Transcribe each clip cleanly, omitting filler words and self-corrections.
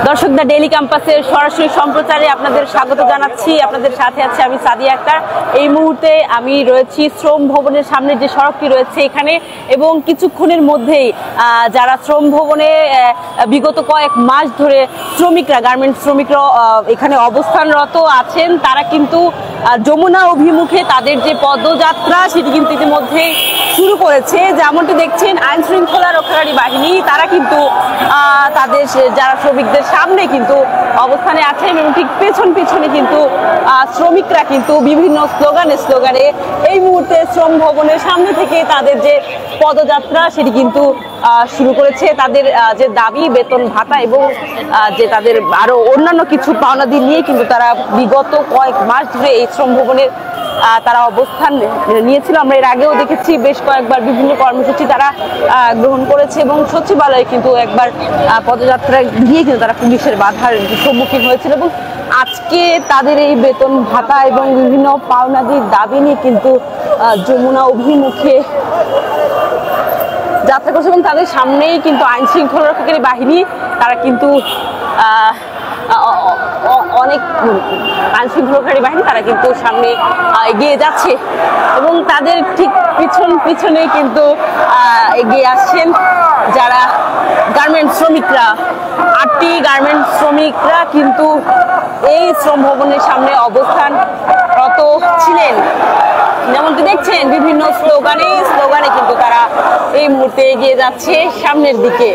দর্শক, the daily ক্যাম্পাসের সরাসরি সম্প্রচারে আপনাদের স্বাগত জানাচ্ছি। আপনাদের সাথে আছে আমি সাদিয়া আক্তার। এই মুহূর্তে আমি রয়েছি শ্রম ভবনের সামনে যে সড়কটি রয়েছে এখানে, এবং কিছুক্ষণের মধ্যেই যারা শ্রম ভবনে বিগত কয়েক মাস ধরে শ্রমিকরা, গার্মেন্টস শ্রমিকরা এখানে অবস্থানরত আছেন, তারা কিন্তু যমুনা অভিমুখে তাদের যে পদযাত্রা সেটি কিন্তু ইতিমধ্যেই শুরু করেছে। যেমনটি দেখছেন, আইন শৃঙ্খলা রক্ষাকারী বাহিনী তারা কিন্তু তাদের যারা শ্রমিকদের সামনে কিন্তু অবস্থানে আছেন, এবং ঠিক পেছনে কিন্তু শ্রমিকরা কিন্তু বিভিন্ন স্লোগানে এই মুহূর্তে শ্রম ভবনের সামনে থেকে তাদের যে পদযাত্রা সেটি কিন্তু শুরু করেছে। তাদের যে দাবি, বেতন ভাতা এবং যে তাদের আরো অন্যান্য কিছু পাওনাদি নিয়ে কিন্তু তারা বিগত কয়েক মাস ধরে এই শ্রম ভবনের তারা অবস্থান নিয়েছিল। আমরা এর আগেও দেখেছি বেশ কয়েকবার বিভিন্ন কর্মসূচি তারা গ্রহণ করেছে, এবং সচিবালয়ে কিন্তু একবার পদযাত্রা গিয়ে কিন্তু তারা পুলিশের বাধার সম্মুখীন হয়েছিল। এবং আজকে তাদের এই বেতন ভাতা এবং বিভিন্ন পাওনাদির দাবি নিয়ে কিন্তু যমুনা অভিমুখে যাত্রা করছে, এবং তাদের সামনেই কিন্তু আইন শৃঙ্খলা রক্ষাকারী বাহিনী তারা কিন্তু অনেক আইন শৃঙ্খলাকারী বাহিনী তারা কিন্তু সামনে এগিয়ে যাচ্ছে, এবং তাদের ঠিক পিছনে কিন্তু এগিয়ে আসছেন যারা গার্মেন্টস শ্রমিকরা। 8টি গার্মেন্টস শ্রমিকরা কিন্তু এই শ্রম ভবনের সামনে অবস্থানরত ছিলেন। যেমনটি দেখছেন, বিভিন্ন স্লোগানে কিন্তু তারা এই মুহূর্তে এগিয়ে যাচ্ছে সামনের দিকে।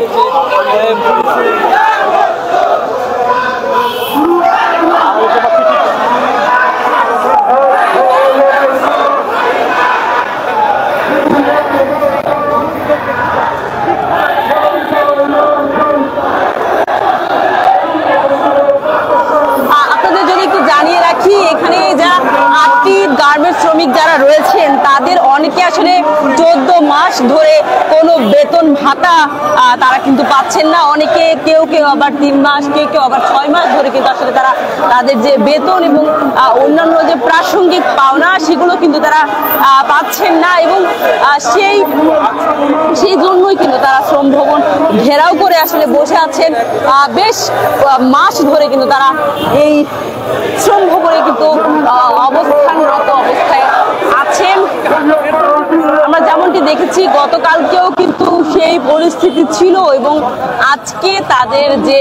গার্মেন্টস শ্রমিক যারা রয়েছেন তাদের অনেকে আসলে 14 মাস ধরে কোনো বেতন ভাতা তারা কিন্তু পাচ্ছেন না। অনেকে কেউ আবার 3 মাস, কেউ আবার 6 মাস ধরে কিন্তু আসলে তারা তাদের যে বেতন এবং অন্যান্য যে প্রাসঙ্গিক পাওনা সেগুলো কিন্তু তারা পাচ্ছেন না, এবং সেই জন্যই কিন্তু তারা শ্রম ভবন ঘেরাও করে আসলে বসে আছেন। বেশ মাস ধরে কিন্তু তারা এই শ্রম ভবনে কিন্তু অবস্থানরত অবস্থায় আছেন। আমরা যেমনটি দেখেছি গতকালকেও কিন্তু সেই পরিস্থিতি ছিল, এবং আজকে তাদের যে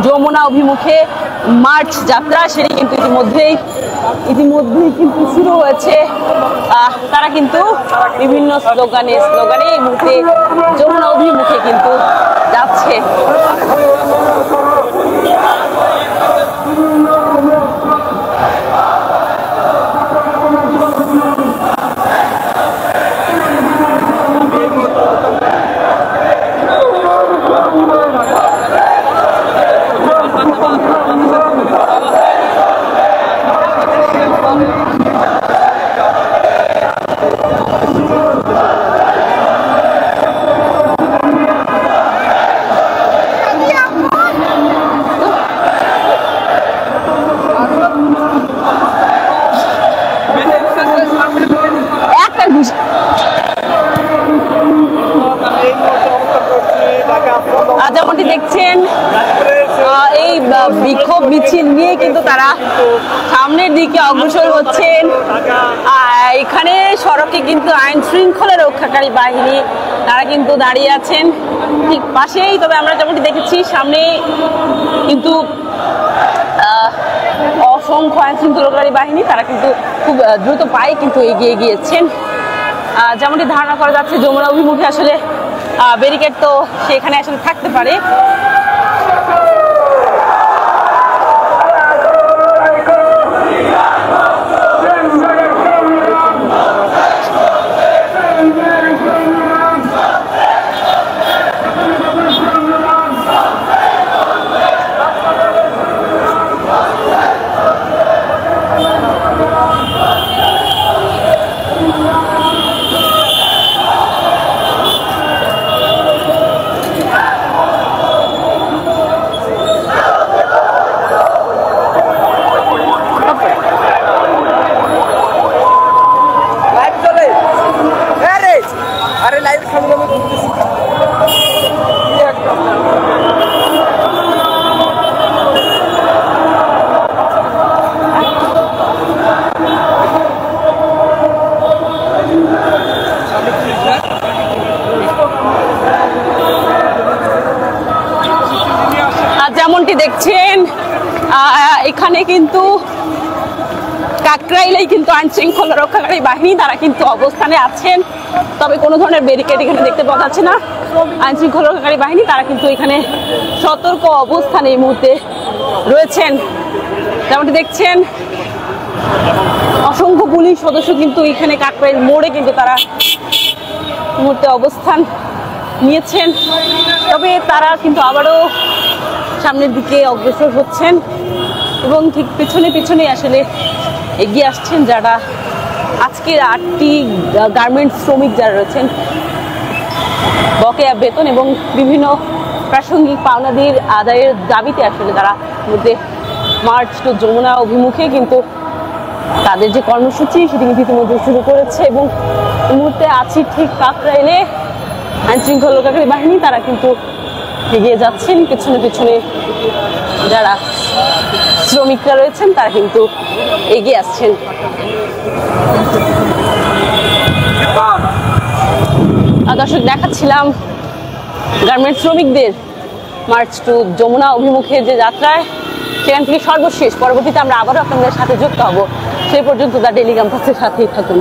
যমুনা অভিমুখে মার্চ যাত্রা সেটি কিন্তু ইতিমধ্যেই কিন্তু শুরু হয়েছে। তারা কিন্তু বিভিন্ন স্লোগানে এই মুহূর্তে যমুনা অভিমুখে কিন্তু যাচ্ছে। যেমনটি দেখছেন, এই বিক্ষোভ মিছিল নিয়ে কিন্তু তারা সামনের দিকে অগ্রসর হচ্ছেন। এখানে সড়কে কিন্তু আইন শৃঙ্খলা রক্ষাকারী বাহিনী তারা কিন্তু দাঁড়িয়ে আছেন ঠিক পাশেই। তবে আমরা যেমনটি দেখেছি সামনে কিন্তু অসংখ্য আইন শৃঙ্খলাকারী বাহিনী তারা কিন্তু খুব দ্রুত পায়ে কিন্তু এগিয়ে গিয়েছেন। যেমনটি ধারণা করা যাচ্ছে যমুনা অভিমুখে আসলে ব্যারিকেড তো সেখানে আসলে থাকতে পারে। যেমনটি দেখছেন এখানে কিন্তু কাকরাইলেই কিন্তু আইন শৃঙ্খলা রক্ষাকারী বাহিনী তারা কিন্তু অবস্থানে আছেন, তবে কোনো ধরনের ব্যারিকেড এখানে দেখতে পাওয়া যাচ্ছে না। আইন শৃঙ্খলা রক্ষাকারী বাহিনী তারা কিন্তু এখানে সতর্ক অবস্থানে এই মুহূর্তে রয়েছেন। যেমনটি দেখছেন অসংখ্য পুলিশ সদস্য কিন্তু এখানে কাকরাইল মোড়ে কিন্তু তারা মুহূর্তে অবস্থান নিয়েছেন, তবে তারা কিন্তু আবারও সামনের দিকে অগ্রসর হচ্ছেন এবং ঠিক পিছনে পিছনে আসলে এগিয়ে আসছেন যারা আজকের 8টি গার্মেন্টস শ্রমিক যারা রয়েছেন বকেয়া বেতন এবং বিভিন্ন প্রাসঙ্গিক পাওনাদির আদায়ের দাবিতে আসলে তারা মধ্যে মার্চ টু যমুনা অভিমুখে কিন্তু তাদের যে কর্মসূচি সেটি কিন্তু ইতিমধ্যে শুরু করেছে এবং এই মুহূর্তে আছি ঠিক কাকরাইলে আইন শৃঙ্খলা রক্ষাকারী বাহিনী তারা কিন্তু এগিয়ে যাচ্ছেন, পিছনে পিছনে যারা শ্রমিকরা রয়েছেন তারা কিন্তু এগিয়ে আসছেন। দর্শক দেখাচ্ছিলাম গার্মেন্টস শ্রমিকদের মার্চ টু যমুনা অভিমুখে যে যাত্রায় সেখান থেকে সর্বশেষ পরবর্তীতে আমরা আবারও আপনাদের সাথে যুক্ত হব। সেই পর্যন্ত দ্য ডেইলি ক্যাম্পাসের সাথেই থাকুন।